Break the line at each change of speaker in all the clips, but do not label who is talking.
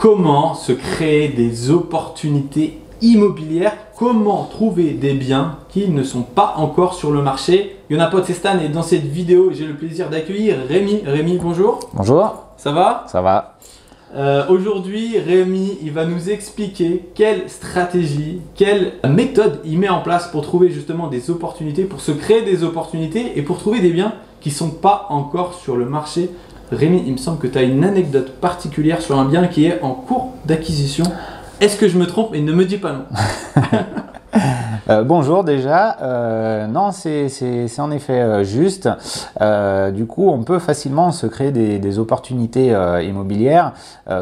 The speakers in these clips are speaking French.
Comment se créer des opportunités immobilières? Comment trouver des biens qui ne sont pas encore sur le marché? Yonapod, c'est Stan et dans cette vidéo, j'ai le plaisir d'accueillir Rémi. Rémi, bonjour.
Bonjour.
Ça va?
Ça va.
Aujourd'hui, Rémi, il va nous expliquer quelle stratégie, quelle méthode il met en place pour trouver justement des opportunités, pour se créer des opportunités et pour trouver des biens qui ne sont pas encore sur le marché. Rémi, il me semble que tu as une anecdote particulière sur un bien qui est en cours d'acquisition. Est-ce que je me trompe? Et ne me dis pas non.
Bonjour déjà, non c'est en effet juste, du coup on peut facilement se créer des opportunités immobilières,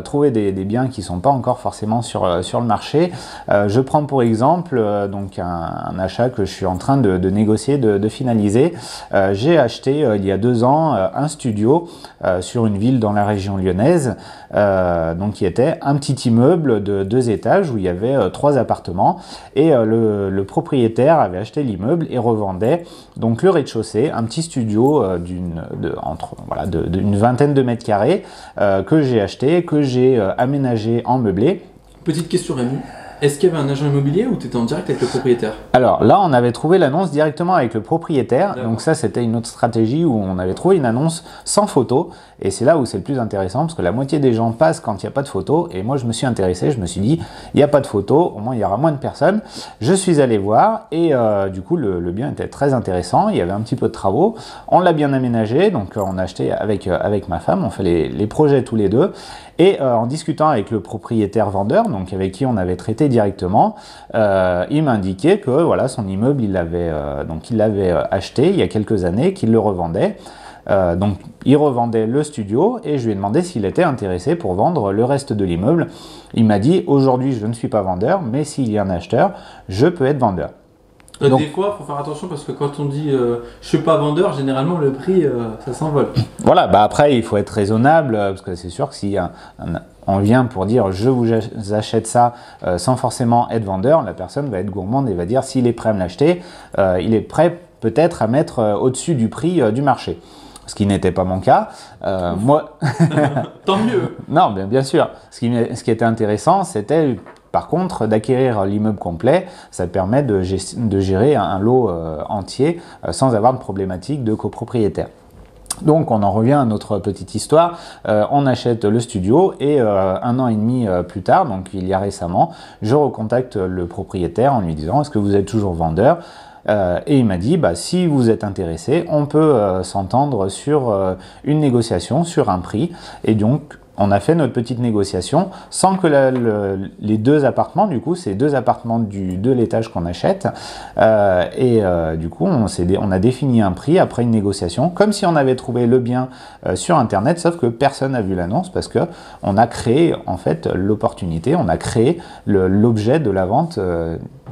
trouver des biens qui ne sont pas encore forcément sur le marché. Je prends pour exemple donc un achat que je suis en train de négocier, de finaliser. J'ai acheté il y a 2 ans un studio sur une ville dans la région lyonnaise, donc qui était un petit immeuble de 2 étages où il y avait 3 appartements et le propriétaire avait acheté l'immeuble et revendait donc le rez-de-chaussée, un petit studio d'une vingtaine de mètres carrés que j'ai acheté, que j'ai aménagé en meublé.
Petite question Rémi, est-ce qu'il y avait un agent immobilier ou tu étais en direct avec le propriétaire?
Alors là, on avait trouvé l'annonce directement avec le propriétaire. Donc ça, c'était une autre stratégie où on avait trouvé une annonce sans photo. Et c'est là où c'est le plus intéressant parce que la moitié des gens passent quand il n'y a pas de photo. Et moi, je me suis intéressé, je me suis dit, il n'y a pas de photo, au moins il y aura moins de personnes. Je suis allé voir et du coup, le bien était très intéressant. Il y avait un petit peu de travaux. On l'a bien aménagé. Donc on a acheté avec ma femme, on fait les projets tous les deux. Et en discutant avec le propriétaire vendeur, donc avec qui on avait traité directement, il m'a indiqué que voilà, son immeuble, il l'avait acheté il y a quelques années, qu'il le revendait. Donc il revendait le studio et je lui ai demandé s'il était intéressé pour vendre le reste de l'immeuble. Il m'a dit aujourd'hui je ne suis pas vendeur, mais s'il y a un acheteur, je peux être vendeur.
Donc, des fois, il faut faire attention parce que quand on dit je ne suis pas vendeur, généralement le prix ça s'envole.
Voilà, bah après il faut être raisonnable parce que c'est sûr que si on vient pour dire je vous achète ça sans forcément être vendeur, la personne va être gourmande et va dire s'il est prêt à me l'acheter, il est prêt peut-être à mettre au-dessus du prix du marché. Ce qui n'était pas mon cas. Moi,
tant mieux.
Non, bien sûr. Ce qui était intéressant, c'était par contre d'acquérir l'immeuble complet. Ça permet de gérer un lot entier sans avoir de problématique de copropriétaire. Donc on en revient à notre petite histoire, on achète le studio et 1 an et demi plus tard, donc il y a récemment, je recontacte le propriétaire en lui disant est-ce que vous êtes toujours vendeur? Et il m'a dit bah, si vous êtes intéressé, on peut s'entendre sur une négociation, sur un prix. Et donc on a fait notre petite négociation sans que les 2 appartements, du coup c'est 2 appartements de l'étage qu'on achète du coup on a défini un prix après une négociation comme si on avait trouvé le bien sur internet, sauf que personne n'a vu l'annonce parce que on a créé en fait l'opportunité, on a créé l'objet de la vente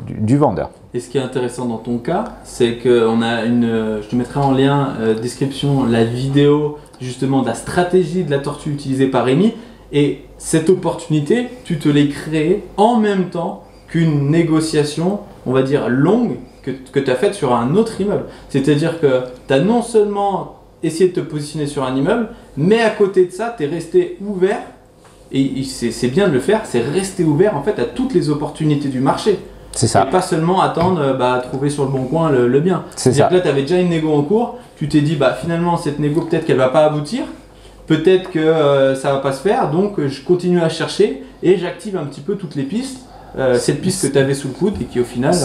du vendeur.
Et ce qui est intéressant dans ton cas, c'est qu'on a je te mettrai en lien description la vidéo justement de la stratégie de la tortue utilisée par Rémi. Et cette opportunité, tu te l'es créée en même temps qu'une négociation, on va dire longue, que tu as faite sur un autre immeuble. C'est-à-dire que tu as non seulement essayé de te positionner sur un immeuble, mais à côté de ça, tu es resté ouvert, et c'est bien de le faire, c'est rester ouvert en fait à toutes les opportunités du marché.
C'est ça.
Et pas seulement attendre trouver sur le bon coin le bien.
C'est-à-dire
que là, tu avais déjà une négo en cours, tu t'es dit finalement cette négo peut-être qu'elle va pas aboutir, peut-être que ça va pas se faire, donc je continue à chercher et j'active un petit peu toutes les pistes. Cette piste que tu avais sous le coude et qui au final...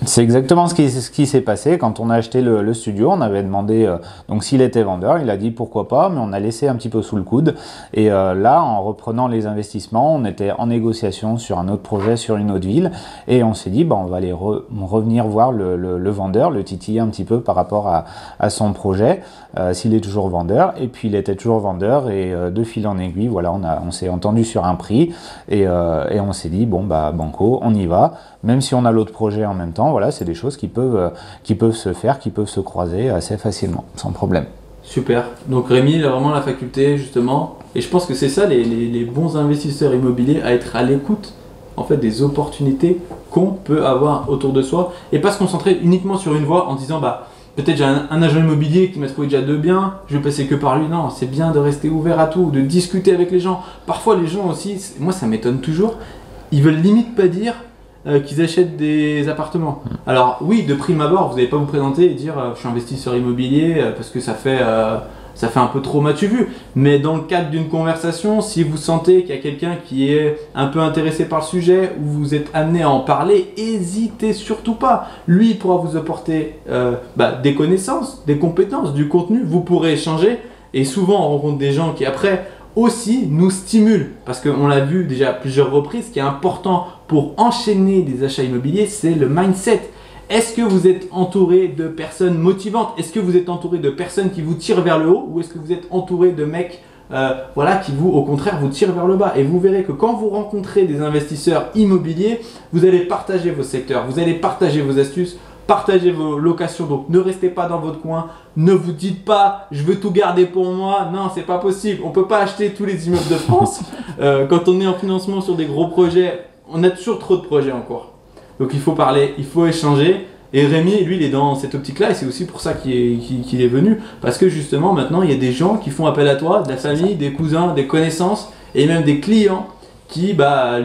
C'est exactement ce qui s'est passé quand on a acheté le studio. On avait demandé donc s'il était vendeur, il a dit pourquoi pas, mais on a laissé un petit peu sous le coude. Et là, en reprenant les investissements, on était en négociation sur un autre projet sur une autre ville et on s'est dit on va aller revenir voir le vendeur, le titiller un petit peu par rapport à son projet, s'il est toujours vendeur. Et puis il était toujours vendeur et de fil en aiguille, voilà, on s'est entendu sur un prix et on s'est dit banco, on y va. Même si on a l'autre projet en même temps, voilà, c'est des choses qui peuvent se faire, qui peuvent se croiser assez facilement, sans problème.
Super. Donc Rémi, il a vraiment la faculté justement, et je pense que c'est ça les bons investisseurs immobiliers, à être à l'écoute en fait des opportunités qu'on peut avoir autour de soi et pas se concentrer uniquement sur une voie en disant peut-être j'ai un agent immobilier qui m'a trouvé déjà 2 biens, je vais passer que par lui. Non, c'est bien de rester ouvert à tout, de discuter avec les gens. Parfois les gens aussi, moi ça m'étonne toujours, ils veulent limite pas dire qu'ils achètent des appartements. Alors oui, de prime abord, vous n'allez pas vous présenter et dire je suis investisseur immobilier parce que ça fait un peu trop m'as-tu vu. Mais dans le cadre d'une conversation, si vous sentez qu'il y a quelqu'un qui est un peu intéressé par le sujet ou vous êtes amené à en parler, n'hésitez surtout pas. Lui pourra vous apporter des connaissances, des compétences, du contenu. Vous pourrez échanger et souvent on rencontre des gens qui après aussi nous stimulent. Parce qu'on l'a vu déjà à plusieurs reprises, ce qui est important pour enchaîner des achats immobiliers, c'est le mindset. Est-ce que vous êtes entouré de personnes motivantes? Est-ce que vous êtes entouré de personnes qui vous tirent vers le haut? Ou est-ce que vous êtes entouré de mecs qui au contraire vous tirent vers le bas? Et vous verrez que quand vous rencontrez des investisseurs immobiliers, vous allez partager vos secteurs, vous allez partager vos astuces, partager vos locations. Donc ne restez pas dans votre coin, ne vous dites pas je veux tout garder pour moi. Non, c'est pas possible. On peut pas acheter tous les immeubles de France. Quand on est en financement sur des gros projets, on a toujours trop de projets encore. Donc il faut parler, il faut échanger. Et Rémi, lui, il est dans cette optique-là et c'est aussi pour ça qu'il est venu. Parce que justement, maintenant, il y a des gens qui font appel à toi, de la famille, des cousins, des connaissances et même des clients qui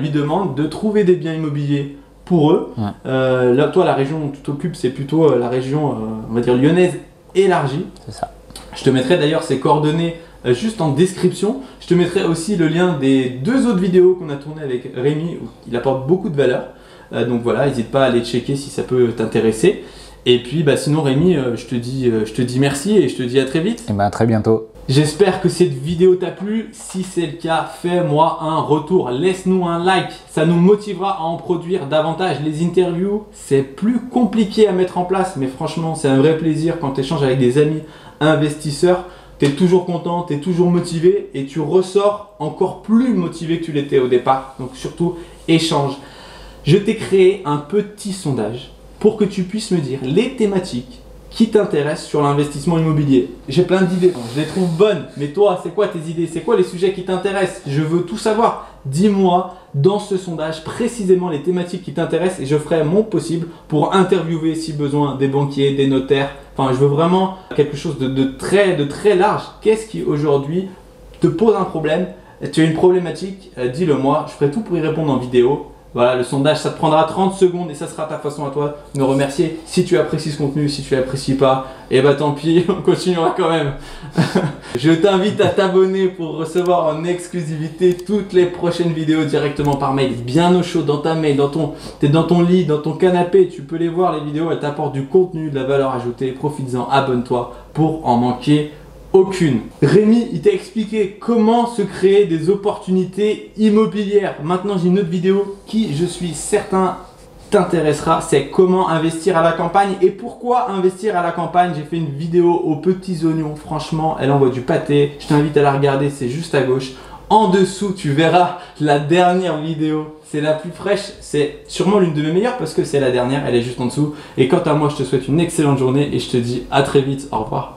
lui demandent de trouver des biens immobiliers pour eux. Ouais. Là, toi, la région où tu t'occupes, c'est plutôt la région, on va dire, lyonnaise élargie.
C'est ça.
Je te mettrai d'ailleurs ses coordonnées juste en description. Je te mettrai aussi le lien des 2 autres vidéos qu'on a tournées avec Rémi où il apporte beaucoup de valeur. Donc voilà, n'hésite pas à aller checker si ça peut t'intéresser. Et puis sinon Rémi, je te dis merci et je te dis à très vite.
Et à très bientôt.
J'espère que cette vidéo t'a plu. Si c'est le cas, fais-moi un retour. Laisse-nous un like. Ça nous motivera à en produire davantage. Les interviews, c'est plus compliqué à mettre en place. Mais franchement, c'est un vrai plaisir quand tu échanges avec des amis investisseurs. Tu es toujours content, tu es toujours motivé et tu ressors encore plus motivé que tu l'étais au départ. Donc surtout, échange. Je t'ai créé un petit sondage pour que tu puisses me dire les thématiques qui t'intéressent sur l'investissement immobilier. J'ai plein d'idées, je les trouve bonnes, mais toi, c'est quoi tes idées? C'est quoi les sujets qui t'intéressent? Je veux tout savoir. Dis-moi dans ce sondage précisément les thématiques qui t'intéressent et je ferai mon possible pour interviewer si besoin des banquiers, des notaires. Enfin, je veux vraiment quelque chose de très large. Qu'est-ce qui aujourd'hui te pose un problème? Tu as une problématique? Dis-le moi, je ferai tout pour y répondre en vidéo. Voilà, le sondage, ça te prendra 30 secondes et ça sera ta façon à toi de me remercier. Si tu apprécies ce contenu, si tu l'apprécies pas, tant pis, on continuera quand même. Je t'invite à t'abonner pour recevoir en exclusivité toutes les prochaines vidéos directement par mail, bien au chaud dans ta mail, t'es dans ton lit, dans ton canapé, tu peux les voir les vidéos, elles t'apportent du contenu, de la valeur ajoutée. Profites-en, abonne-toi pour en manquer aucune. Rémi, il t'a expliqué comment se créer des opportunités immobilières. Maintenant, j'ai une autre vidéo qui, je suis certain, t'intéressera. C'est comment investir à la campagne et pourquoi investir à la campagne. J'ai fait une vidéo aux petits oignons. Franchement, elle envoie du pâté. Je t'invite à la regarder, c'est juste à gauche. En dessous, tu verras la dernière vidéo. C'est la plus fraîche. C'est sûrement l'une de mes meilleures parce que c'est la dernière. Elle est juste en dessous. Et quant à moi, je te souhaite une excellente journée et je te dis à très vite. Au revoir.